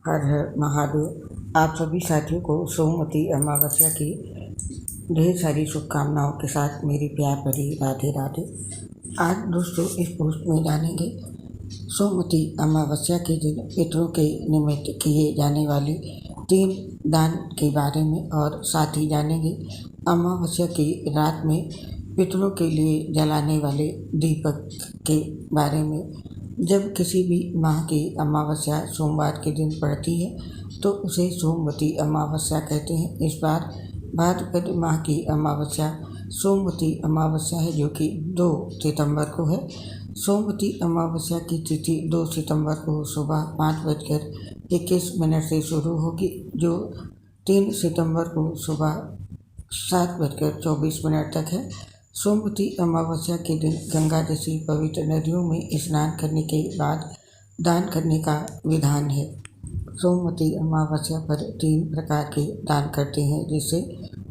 हर हर महादेव। आप सभी साथियों को सोमवती अमावस्या की ढेर सारी शुभकामनाओं के साथ मेरी प्यार भरी राधे राधे। आज दोस्तों इस पोस्ट में जानेंगे सोमवती अमावस्या के दिन पितरों के निमित्त किए जाने वाले 3 दान के बारे में और साथ ही जानेंगे अमावस्या की रात में पितरों के लिए जलाने वाले दीपक के बारे में। जब किसी भी माह की अमावस्या सोमवार के दिन पड़ती है तो उसे सोमवती अमावस्या कहते हैं। इस बार भाद्रपद माह की अमावस्या सोमवती अमावस्या है जो कि 2 सितंबर को है। सोमवती अमावस्या की तिथि 2 सितंबर को सुबह 5:21 से शुरू होगी जो 3 सितंबर को सुबह 7:24 तक है। सोमवती अमावस्या के दिन गंगा जैसी पवित्र नदियों में स्नान करने के बाद दान करने का विधान है। सोमवती अमावस्या पर 3 प्रकार के दान करते हैं जिससे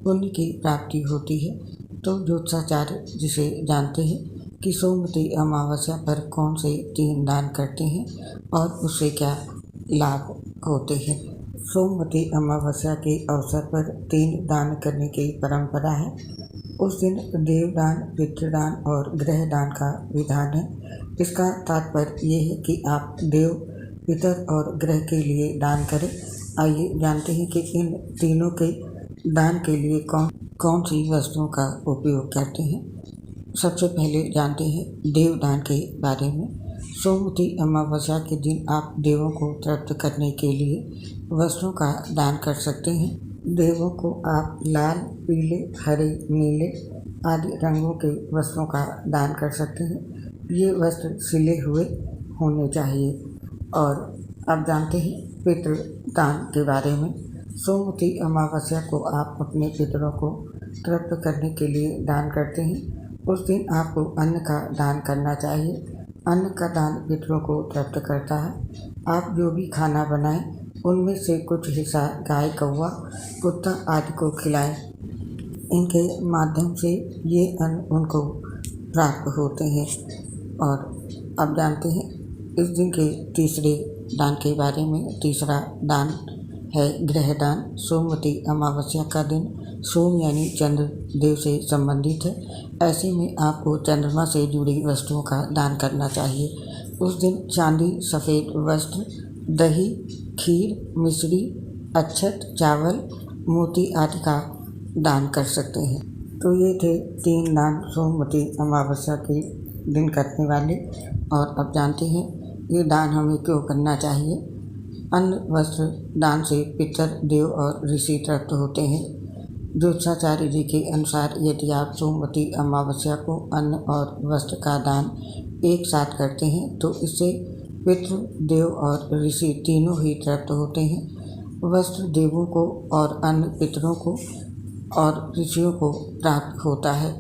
पुण्य की प्राप्ति होती है। तो ज्योतिषाचार्य जिसे जानते हैं कि सोमवती अमावस्या पर कौन से 3 दान करते हैं और उससे क्या लाभ होते हैं। सोमवती अमावस्या के अवसर पर 3 दान करने की परंपरा है। उस दिन देवदान, पितृदान और ग्रहदान का विधान है। इसका तात्पर्य ये है कि आप देव, पितर और ग्रह के लिए दान करें। आइए जानते हैं कि इन तीनों के दान के लिए कौन सी वस्तुओं का उपयोग करते हैं। सबसे पहले जानते हैं देवदान के बारे में। सोमवती अमावस्या के दिन आप देवों को तृप्त करने के लिए वस्त्रों का दान कर सकते हैं। देवों को आप लाल, पीले, हरे, नीले आदि रंगों के वस्त्रों का दान कर सकते हैं। ये वस्त्र सिले हुए होने चाहिए। और अब जानते हैं पितृदान के बारे में। सोमवती अमावस्या को आप अपने पितरों को तृप्त करने के लिए दान करते हैं। उस दिन आपको अन्न का दान करना चाहिए। अन्न का दान पितरों को तृप्त करता है। आप जो भी खाना बनाएं उनमें से कुछ हिस्सा गाय, कौवा, कुत्ता आदि को खिलाएं। इनके माध्यम से ये अन्न उनको प्राप्त होते हैं। और अब जानते हैं इस दिन के तीसरे दान के बारे में। तीसरा दान है ग्रहदान। सोमवती अमावस्या का दिन सोम यानी चंद्र देव से संबंधित है। ऐसे में आपको चंद्रमा से जुड़ी वस्तुओं का दान करना चाहिए। उस दिन चांदी, सफ़ेद वस्त्र, दही, खीर, मिश्री, अक्षत, चावल, मोती आदि का दान कर सकते हैं। तो ये थे 3 दान सोमवती अमावस्या के दिन करने वाले। और अब जानते हैं ये दान हमें क्यों करना चाहिए। अन्न वस्त्र दान से पितर, देव और ऋषि तृप्त होते हैं। ज्योतिषाचार्य जी के अनुसार यदि आप सोमवती अमावस्या को अन्न और वस्त्र का दान एक साथ करते हैं तो इससे पितृ, देव और ऋषि तीनों ही तृप्त होते हैं। वस्त्र देवों को और अन्न पितरों को और ऋषियों को प्राप्त होता है।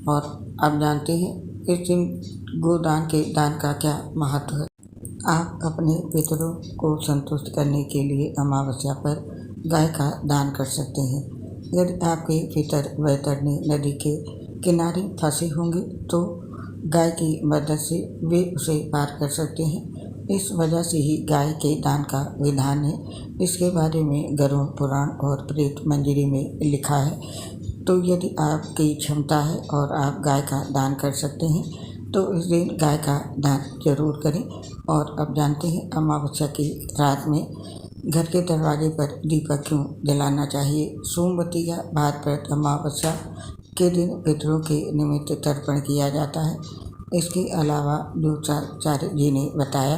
और अब जानते हैं इस दिन गोदान के दान का क्या महत्व है। आप अपने पितरों को संतुष्ट करने के लिए अमावस्या पर गाय का दान कर सकते हैं। यदि आपके पितर वैतरणी नदी के किनारे फंसे होंगे तो गाय की मदद से वे उसे पार कर सकते हैं। इस वजह से ही गाय के दान का विधान है। इसके बारे में गरुड़ पुराण और प्रेत मंजरी में लिखा है। तो यदि आपकी क्षमता है और आप गाय का दान कर सकते हैं तो इस दिन गाय का दान जरूर करें। और अब जानते हैं अमावस्या की रात में घर के दरवाजे पर दीपक क्यों जलाना चाहिए। सोमवती या भाद्रपद अमावस्या के दिन पितरों के निमित्त तर्पण किया जाता है। इसके अलावा ज्योतिषाचार्य जी ने बताया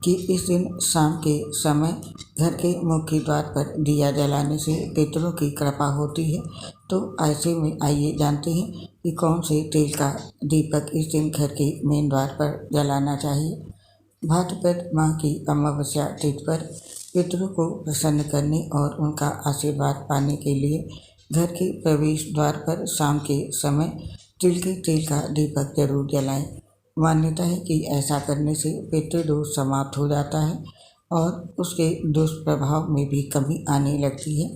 कि इस दिन शाम के समय घर के मुख्य द्वार पर दिया जलाने से पितरों की कृपा होती है। तो ऐसे में आइए जानते हैं कि कौन से तेल का दीपक इस दिन घर के मेन द्वार पर जलाना चाहिए। भाद्रपद माह की अमावस्या तिथि पर पितरों को प्रसन्न करने और उनका आशीर्वाद पाने के लिए घर के प्रवेश द्वार पर शाम के समय तिल के तेल का दीपक जरूर जलाएं। मान्यता है कि ऐसा करने से पितृदोष समाप्त हो जाता है और उसके दुष्प्रभाव में भी कमी आने लगती है।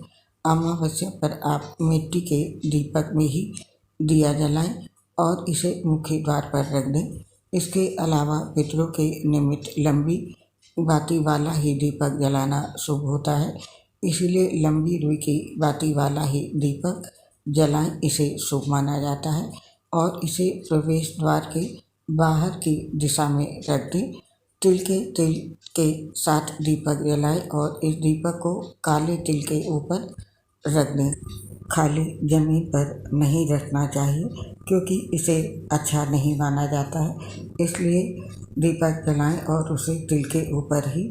अमावस्या पर आप मिट्टी के दीपक में ही दिया जलाएं और इसे मुख्य द्वार पर रख दें। इसके अलावा पितरों के निमित्त लंबी बाती वाला ही दीपक जलाना शुभ होता है, इसीलिए लंबी रुई की बाती वाला ही दीपक जलाएं, इसे शुभ माना जाता है। और इसे प्रवेश द्वार के बाहर की दिशा में रख दें। तिल के साथ दीपक जलाएं और इस दीपक को काले तिल के ऊपर रख दें। खाली ज़मीन पर नहीं रखना चाहिए, क्योंकि इसे अच्छा नहीं माना जाता है, इसलिए दीपक जलाएं और उसे तिल के ऊपर ही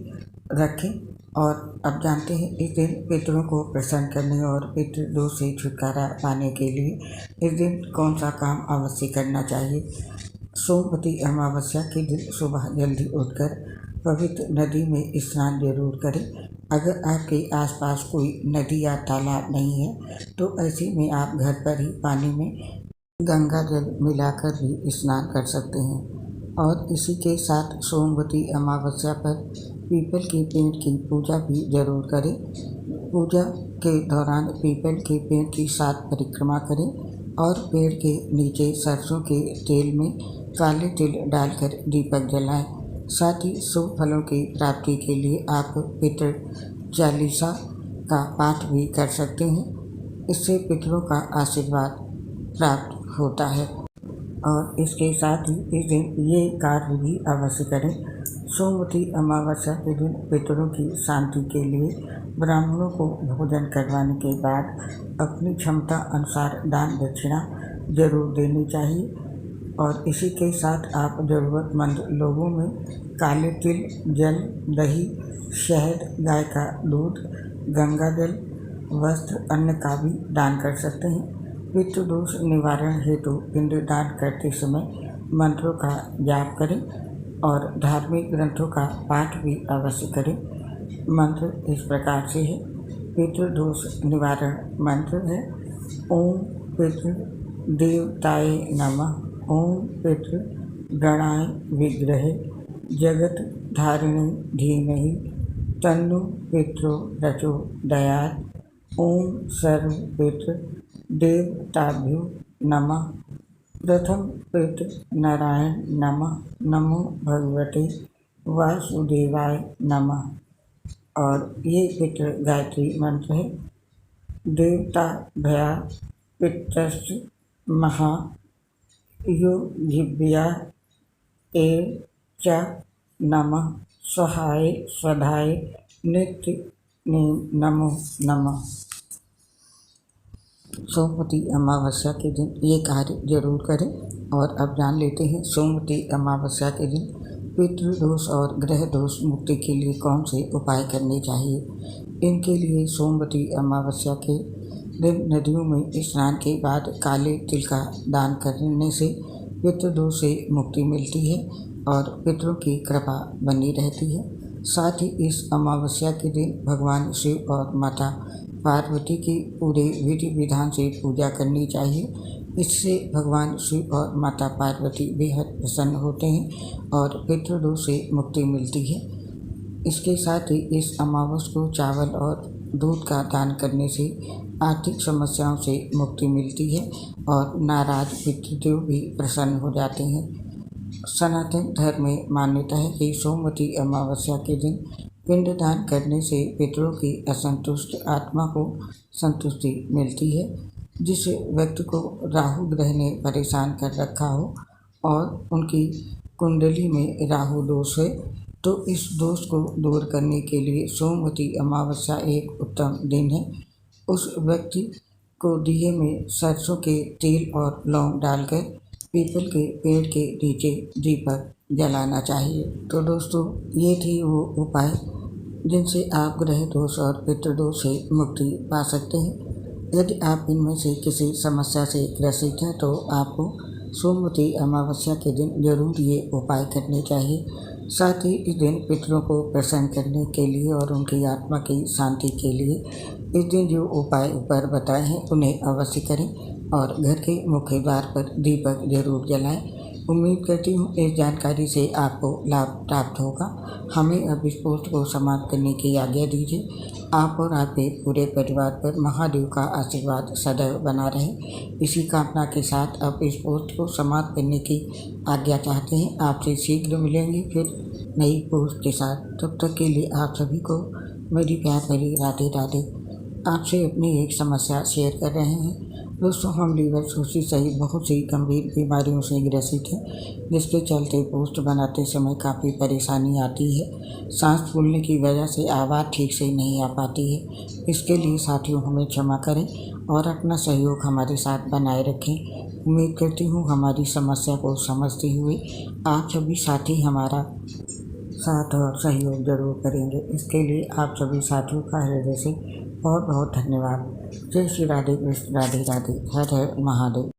रखें। और अब जानते हैं इस दिन पितरों को प्रसन्न करने और पितृदोष से छुटकारा पाने के लिए इस दिन कौन सा काम अवश्य करना चाहिए। सोमवती अमावस्या के दिन सुबह जल्दी उठकर पवित्र नदी में स्नान जरूर करें। अगर आपके आसपास कोई नदी या तालाब नहीं है तो ऐसे में आप घर पर ही पानी में गंगा जल मिलाकर भी स्नान कर सकते हैं। और इसी के साथ सोमवती अमावस्या पर पीपल के पेड़ की पूजा भी जरूर करें। पूजा के दौरान पीपल के पेड़ की 7 परिक्रमा करें और पेड़ के नीचे सरसों के तेल में काले तिल डालकर दीपक जलाएं। साथ ही शुभ फलों की प्राप्ति के लिए आप पितृ चालीसा का पाठ भी कर सकते हैं। इससे पितरों का आशीर्वाद प्राप्त होता है। और इसके साथ ही इस दिन ये कार्य भी अवश्य करें। सोमवती अमावस्या के दिन पितरों की शांति के लिए ब्राह्मणों को भोजन करवाने के बाद अपनी क्षमता अनुसार दान दक्षिणा जरूर देनी चाहिए। और इसी के साथ आप ज़रूरतमंद लोगों में काले तिल, जल, दही, शहद, गाय का दूध, गंगा जल, वस्त्र, अन्न का भी दान कर सकते हैं। पितृदोष निवारण हेतु पिंड दान करते समय मंत्रों का जाप करें और धार्मिक ग्रंथों का पाठ भी अवश्य करें। मंत्र इस प्रकार से है। पितृदोष निवारण मंत्र है ओम पितृ देवताय नमः, ओम पितृ गणाय विग्रहे, जगत धारिणी धीमहि, तन्नो पितरो प्रचोदयात्, ओम सर्व पितृ देवताभ्यो नमः। प्रथम पितृ नारायण नमः, नमो भगवते वासुदेवाय नमः। और ये पितृ गायत्री मंत्र है। देवता भया पितृस्य महा योगिभ्या एव च नमः, स्वाहाय स्वधाय नित्य नमो नमः। सोमवती अमावस्या के दिन ये कार्य जरूर करें। और अब जान लेते हैं सोमवती अमावस्या के दिन पितृदोष और ग्रह दोष मुक्ति के लिए कौन से उपाय करने चाहिए। इनके लिए सोमवती अमावस्या के दिन नदियों में स्नान के बाद काले तिल का दान करने से पितृदोष से मुक्ति मिलती है और पितरों की कृपा बनी रहती है। साथ ही इस अमावस्या के दिन भगवान शिव और माता पार्वती की पूरे विधि विधान से पूजा करनी चाहिए। इससे भगवान शिव और माता पार्वती बेहद प्रसन्न होते हैं और पितृदोष से मुक्ति मिलती है। इसके साथ ही इस अमावस्या को चावल और दूध का दान करने से आर्थिक समस्याओं से मुक्ति मिलती है और नाराज पितृदेव भी प्रसन्न हो जाते हैं। सनातन धर्म में मान्यता है कि सोमवती अमावस्या के दिन पिंडदान करने से पितरों की असंतुष्ट आत्मा को संतुष्टि मिलती है। जिस व्यक्ति को राहु ग्रह ने परेशान कर रखा हो और उनकी कुंडली में राहु दोष है तो इस दोष को दूर करने के लिए सोमवती अमावस्या एक उत्तम दिन है। उस व्यक्ति को दिए में सरसों के तेल और लौंग डालकर पीपल के पेड़ के नीचे दीपक जलाना चाहिए। तो दोस्तों ये थी वो उपाय जिनसे आप ग्रह दोष और पितृदोष से मुक्ति पा सकते हैं। यदि आप इनमें से किसी समस्या से ग्रसित हैं तो आपको सोमवती अमावस्या के दिन जरूर ये उपाय करने चाहिए। साथ ही इस दिन पितरों को प्रसन्न करने के लिए और उनकी आत्मा की शांति के लिए इस दिन जो उपाय ऊपर बताए हैं उन्हें अवश्य करें और घर के मुख्य द्वार पर दीपक जरूर जलाएं। उम्मीद करती हूँ इस जानकारी से आपको लाभ प्राप्त होगा। हमें अब इस पोस्ट को समाप्त करने की आज्ञा दीजिए। आप और आपके पूरे परिवार पर महादेव का आशीर्वाद सदैव बना रहे, इसी कामना के साथ अब इस पोस्ट को समाप्त करने की आज्ञा चाहते हैं। आपसे शीघ्र मिलेंगे फिर नई पोस्ट के साथ। तब तक के लिए आप सभी को मेरी प्यार भरी राधे राधे। आपसे अपनी एक समस्या शेयर कर रहे हैं। दोस्तों, हम लीवर सोसिस सहित बहुत सी गंभीर बीमारियों से ग्रसित हैं, जिसके चलते पोस्ट बनाते समय काफ़ी परेशानी आती है। सांस फूलने की वजह से आवाज़ ठीक से नहीं आ पाती है। इसके लिए साथियों हमें क्षमा करें और अपना सहयोग हमारे साथ बनाए रखें। उम्मीद करती हूँ हमारी समस्या को समझते हुए आप सभी साथी हमारा साथ और सहयोग जरूर करेंगे। इसके लिए आप सभी साथियों का हृदय से बहुत बहुत धन्यवाद। जय श्री राधे कृष्ण, राधे राधे, हर हर महादेव।